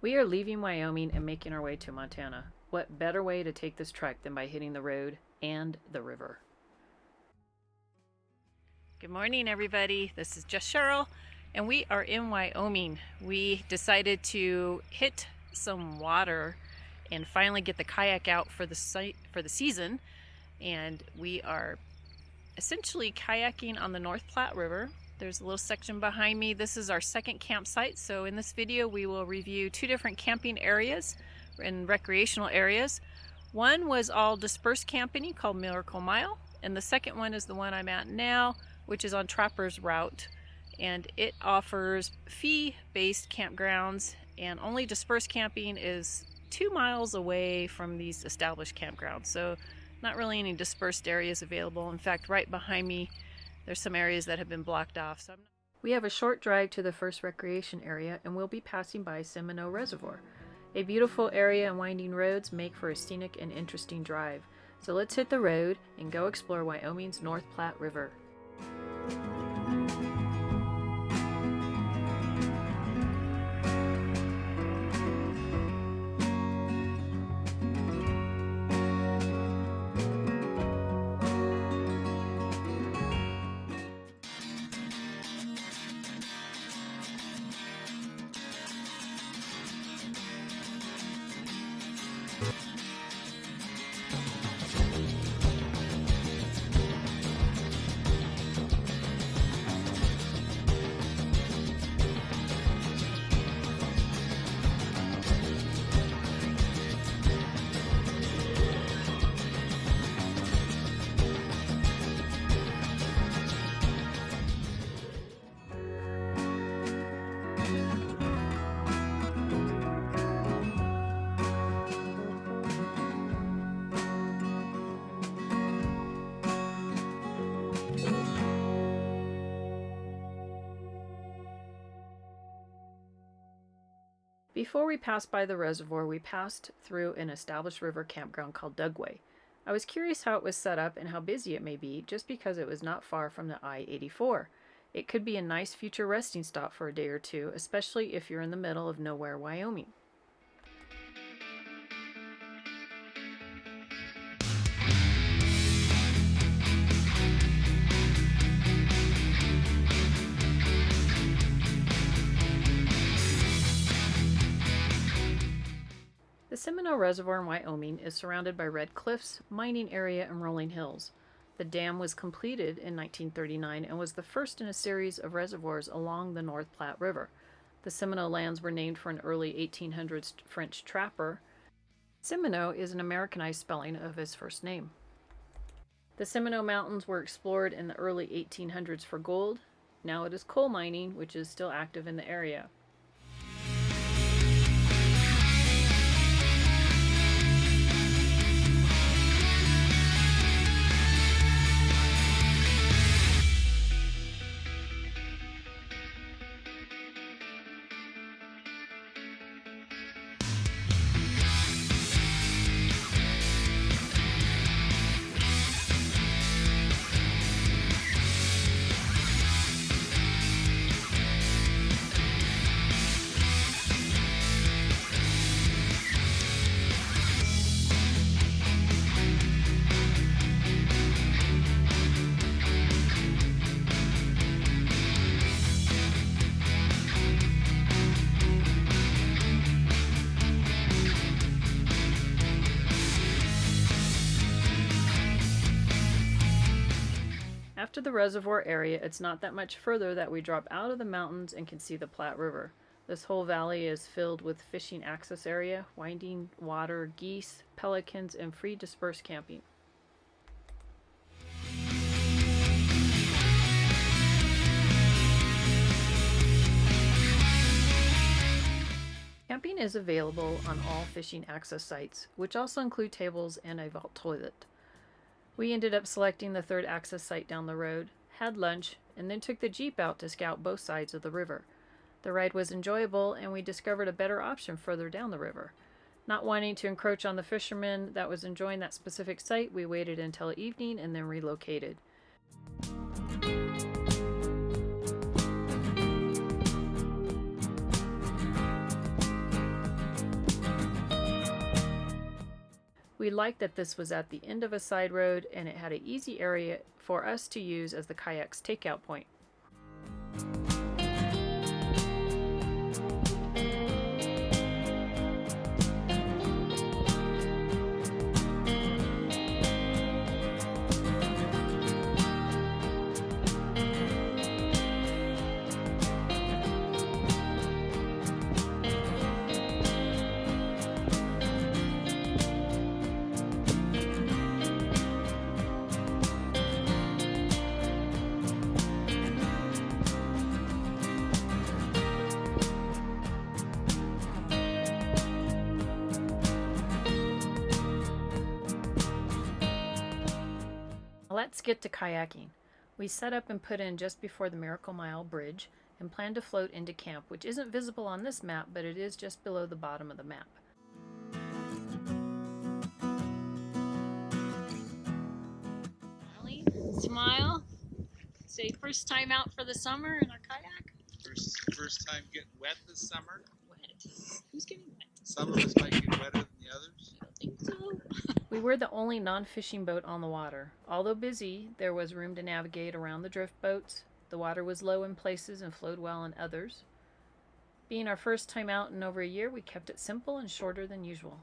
We are leaving Wyoming and making our way to Montana. What better way to take this trek than by hitting the road and the river? Good morning, everybody. This is just Cheryl, and we are in Wyoming. We decided to hit some water and finally get the kayak out for the season, and we are essentially kayaking on the North Platte River. There's a little section behind me. This is our second campsite, so in this video we will review two different camping areas and recreational areas. One was all dispersed camping called Miracle Mile, and the second one is the one I'm at now, which is on Trapper's Route, and it offers fee-based campgrounds, and only dispersed camping is 2 miles away from these established campgrounds, so not really any dispersed areas available. In fact, right behind me there's some areas that have been blocked off. We have a short drive to the first recreation area, and we'll be passing by Seminoe Reservoir. A beautiful area and winding roads make for a scenic and interesting drive. So let's hit the road and go explore Wyoming's North Platte River. Before we passed by the reservoir, we passed through an established river campground called Dugway. I was curious how it was set up and how busy it may be, just because it was not far from the I-84. It could be a nice future resting stop for a day or two, especially if you're in the middle of nowhere, Wyoming. The Seminoe Reservoir in Wyoming is surrounded by red cliffs, mining area, and rolling hills. The dam was completed in 1939 and was the first in a series of reservoirs along the North Platte River. The Seminoe lands were named for an early 1800s French trapper. Seminoe is an Americanized spelling of his first name. The Seminoe Mountains were explored in the early 1800s for gold. Now it is coal mining, which is still active in the area. After the reservoir area, it's not that much further that we drop out of the mountains and can see the Platte River. This whole valley is filled with fishing access area, winding water, geese, pelicans, and free dispersed camping. Camping is available on all fishing access sites, which also include tables and a vault toilet. We ended up selecting the third access site down the road, had lunch, and then took the Jeep out to scout both sides of the river. The ride was enjoyable, and we discovered a better option further down the river. Not wanting to encroach on the fishermen that was enjoying that specific site, we waited until evening and then relocated. We liked that this was at the end of a side road and it had an easy area for us to use as the kayak's takeout point. Let's get to kayaking. We set up and put in just before the Miracle Mile Bridge and plan to float into camp, which isn't visible on this map, but it is just below the bottom of the map. Smile. Say first time out for the summer in our kayak. First time getting wet this summer. Wet? Who's getting wet? Some of us might get wetter than the others. I don't think so. We were the only non-fishing boat on the water. Although busy, there was room to navigate around the drift boats. The water was low in places and flowed well in others. Being our first time out in over a year, we kept it simple and shorter than usual.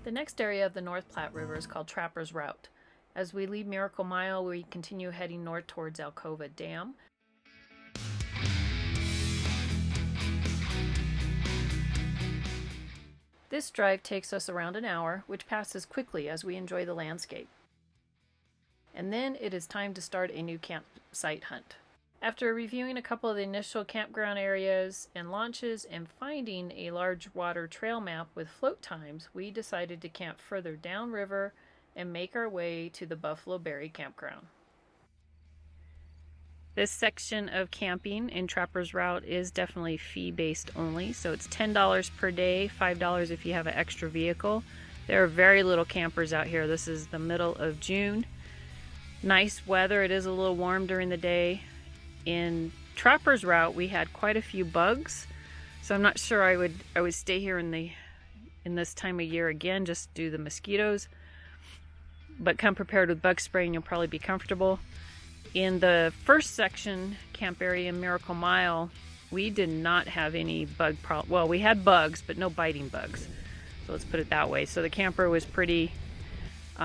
The next area of the North Platte River is called Trapper's Route. As we leave Miracle Mile, we continue heading north towards Alcova Dam. This drive takes us around an hour, which passes quickly as we enjoy the landscape. And then it is time to start a new campsite hunt. After reviewing a couple of the initial campground areas and launches and finding a large water trail map with float times, we decided to camp further downriver and make our way to the Buffalo Berry Campground. This section of camping in Trapper's Route is definitely fee-based only, so it's $10 per day, $5 if you have an extra vehicle. There are very little campers out here. This is the middle of June. Nice weather. It is a little warm during the day. In Trapper's Route, we had quite a few bugs, so I'm not sure I would stay here in this time of year again, just do the mosquitoes. But come prepared with bug spray and you'll probably be comfortable. In the first section, camp area in Miracle Mile, we did not have any bug problem. Well, we had bugs, but no biting bugs. So let's put it that way. So the camper was pretty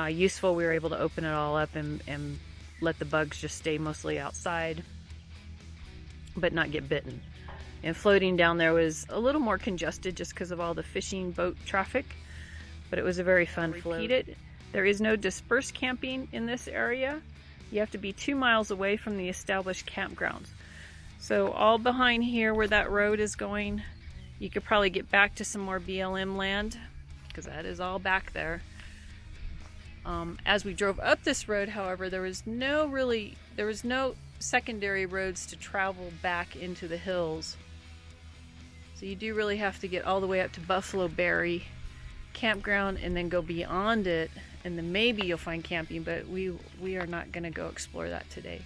useful. We were able to open it all up and let the bugs just stay mostly outside, but not get bitten. And floating down there was a little more congested just because of all the fishing boat traffic, but it was a very fun float. There is no dispersed camping in this area. You have to be 2 miles away from the established campgrounds. So all behind here where that road is going, you could probably get back to some more BLM land because that is all back there. As we drove up this road, however, there was no secondary roads to travel back into the hills. So you do really have to get all the way up to Buffalo Berry Campground and then go beyond it, and then maybe you'll find camping, but we are not going to go explore that today.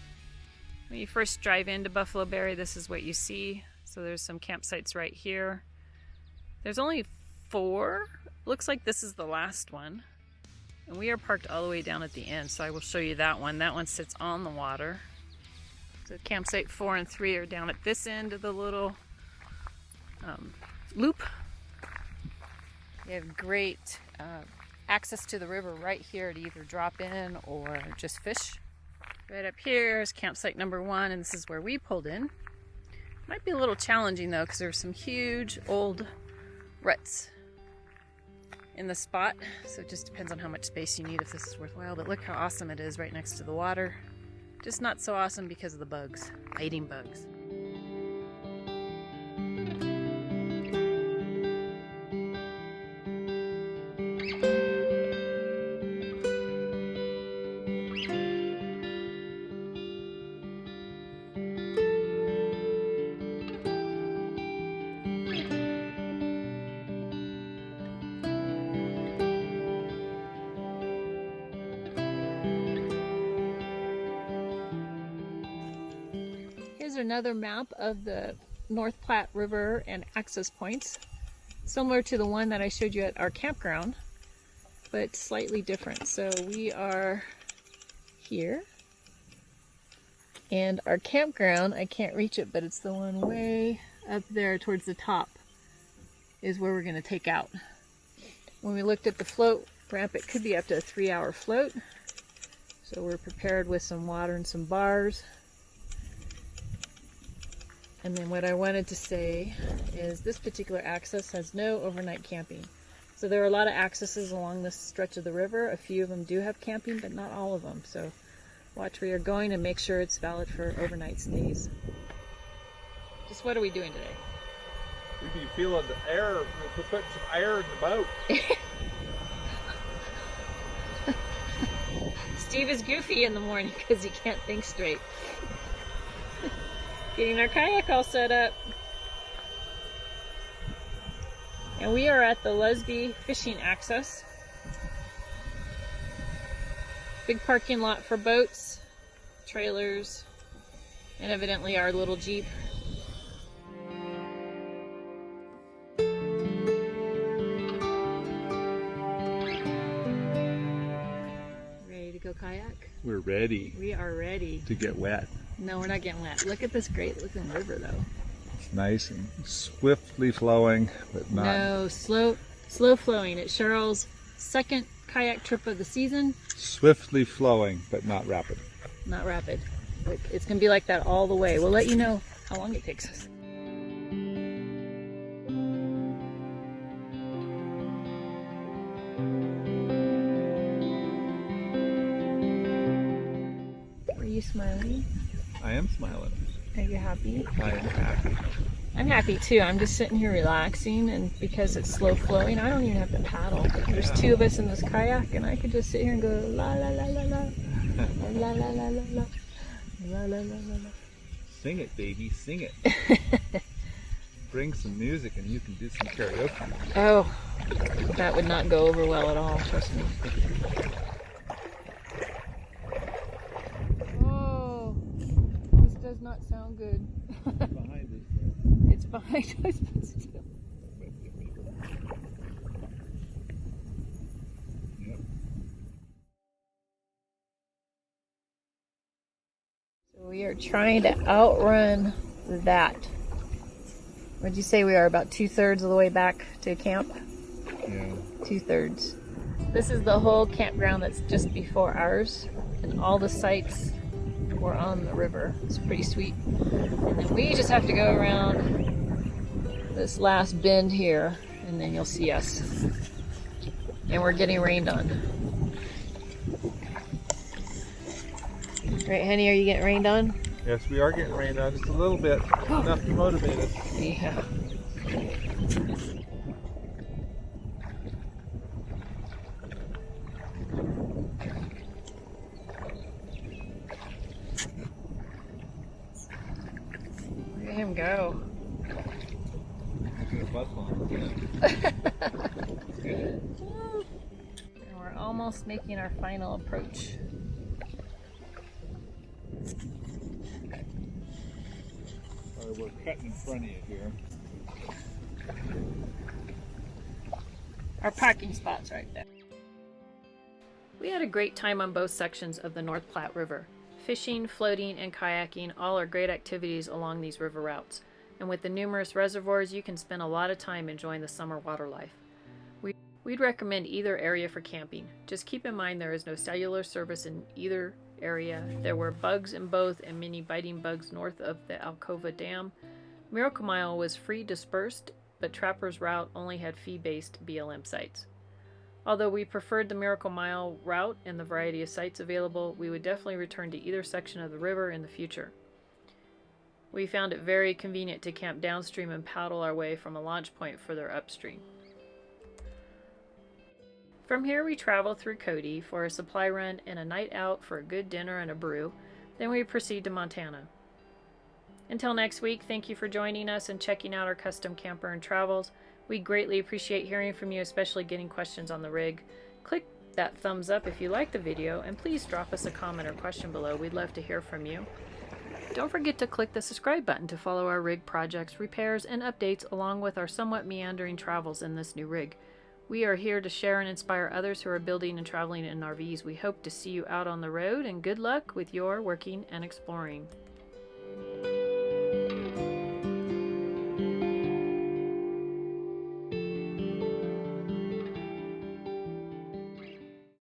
When you first drive into Buffalo Berry, this is what you see. So there's some campsites right here. There's only 4. Looks like this is the last one. And we are parked all the way down at the end, so I will show you that one. That one sits on the water. So campsite 4 and 3 are down at this end of the little loop. You have great access to the river right here to either drop in or just fish. Right up here is campsite number 1, and this is where we pulled in. Might be a little challenging though, because there's some huge old ruts in the spot, so it just depends on how much space you need if this is worthwhile. But look how awesome it is right next to the water. Just not so awesome because of the bugs, biting bugs. Here's another map of the North Platte River and access points, similar to the one that I showed you at our campground, but slightly different. So we are here, and our campground, I can't reach it, but it's the one way up there towards the top, is where we're going to take out. When we looked at the float ramp, it could be up to a 3-hour float, so we're prepared with some water and some bars. And then what I wanted to say is this particular access has no overnight camping. So there are a lot of accesses along this stretch of the river. A few of them do have camping, but not all of them. So watch where you're going and make sure it's valid for overnight stays. Just what are we doing today? If you feel the air, we'll put some air in the boat. Steve is goofy in the morning because he can't think straight. Getting our kayak all set up. And we are at the Lesby fishing access. Big parking lot for boats, trailers, and evidently our little Jeep. Ready to go kayak? We're ready We are ready. to get wet. No, we're not getting wet. Look at this great looking river though. It's nice and swiftly flowing, but not. No, slow flowing. It's Cheryl's second kayak trip of the season. Swiftly flowing, but not rapid. Not rapid. It's gonna be like that all the way. We'll let you know how long it takes us. Are you smiling? I am smiling. Are you happy? I am happy. I'm happy too. I'm just sitting here relaxing, and because it's slow flowing, I don't even have to paddle. There's 2 of us in this kayak, and I could just sit here and go la la la la la la la la la la la la la la. Sing it, baby, sing it. Bring some music and you can do some karaoke. Oh, that would not go over well at all, trust me. Oh, this does not sound good. Behind us. It's behind us, but still. Yep. So we are trying to outrun that. What'd you say we are? About 2/3 of the way back to camp? Yeah. 2/3. This is the whole campground that's just before ours, and all the sites were on the river. It's pretty sweet. And then we just have to go around this last bend here, and then you'll see us. And we're getting rained on. Right, honey, are you getting rained on? Yes, we are getting rained on just a little bit. Enough to motivate us. Yeah. Look at him go. And we're almost making our final approach. We're cutting in front of you here. Our parking spot's right there. We had a great time on both sections of the North Platte River. Fishing, floating, and kayaking all are great activities along these river routes. And with the numerous reservoirs, you can spend a lot of time enjoying the summer water life. We'd recommend either area for camping. Just keep in mind there is no cellular service in either area. There were bugs in both and many biting bugs north of the Alcova Dam. Miracle Mile was free dispersed, but Trapper's Route only had fee-based BLM sites. Although we preferred the Miracle Mile route and the variety of sites available, we would definitely return to either section of the river in the future. We found it very convenient to camp downstream and paddle our way from a launch point further upstream. From here we travel through Cody for a supply run and a night out for a good dinner and a brew, then we proceed to Montana. Until next week, thank you for joining us and checking out our custom camper and travels. We greatly appreciate hearing from you, especially getting questions on the rig. Click that thumbs up if you like the video, and please drop us a comment or question below. We'd love to hear from you. Don't forget to click the subscribe button to follow our rig projects, repairs, and updates along with our somewhat meandering travels in this new rig. We are here to share and inspire others who are building and traveling in RVs. We hope to see you out on the road, and good luck with your working and exploring.